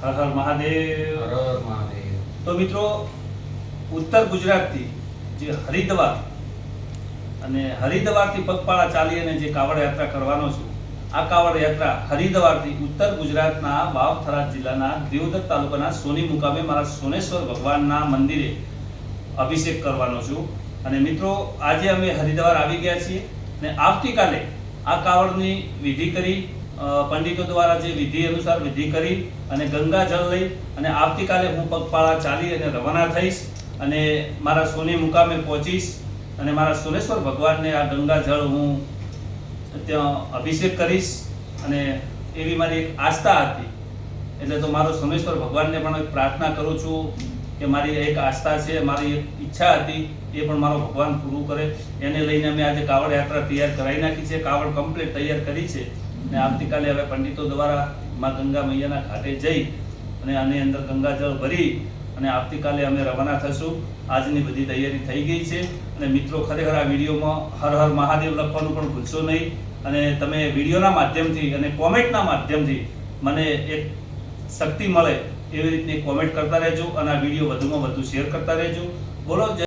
હર હર મહાદેવ. હર હર મહાદેવ. તો મિત્રો, ઉત્તર ગુજરાતથી જે હરિદ્વાર અને હરિદ્વારથી પગપાળા ચાલી અને જે કાવડ યાત્રા કરવાનો છું, આ કાવડ યાત્રા હરિદ્વારથી ઉત્તર ગુજરાતના વાવ-થરાદ જિલ્લાના દેવધર તાલુકાના સોની મુકામે મારા સોનેશ્વર ભગવાનના મંદિરે અભિષેક કરવાનો છું. અને મિત્રો, આજે અમે હરિદ્વાર આવી ગયા છીએ અને આવતીકાલે આ કાવડની વિધિ કરી, પંડિતો દ્વારા જે વિધિ અનુસાર વિધિ કરી અને ગંગા જળ લઈ અને આવતીકાલે હું પગપાળા ચાલી અને રવાના થઈશ અને મારા સોની મુકામે પહોંચીશ અને મારા સોનેશ્વર ભગવાનને આ ગંગા જળ હું ત્યાં અભિષેક કરીશ. અને એવી મારી એક આસ્થા હતી, એટલે તો મારો સોનેશ્વર ભગવાનને પણ એક પ્રાર્થના કરું છું કે મારી એક આસ્થા છે, મારી એક ઈચ્છા હતી, એ પણ મારો ભગવાન પૂરું કરે. એને લઈને અમે આજે કાવડ યાત્રા તૈયાર કરાવી નાખી છે, કાવડ કમ્પ્લીટ તૈયાર કરી છે અને આવતીકાલે હવે પંડિતો દ્વારા માં ગંગા મૈયાના ઘાટે જઈ અને આની અંદર ગંગાજળ ભરી અને આવતીકાલે અમે રવાના થશું. આજની બધી તૈયારી થઈ ગઈ છે. અને મિત્રો, ખરેખર આ વિડીયોમાં હર હર મહાદેવ લખવાનું પણ ભૂલશો નહીં. અને તમે વિડીયોના માધ્યમથી અને કોમેન્ટના માધ્યમથી મને એક શક્તિ મળે એવી રીતની કોમેન્ટ કરતા રહેજો અને આ વિડીયો વધુમાં વધુ શેર કરતા રહેજો. બોલો.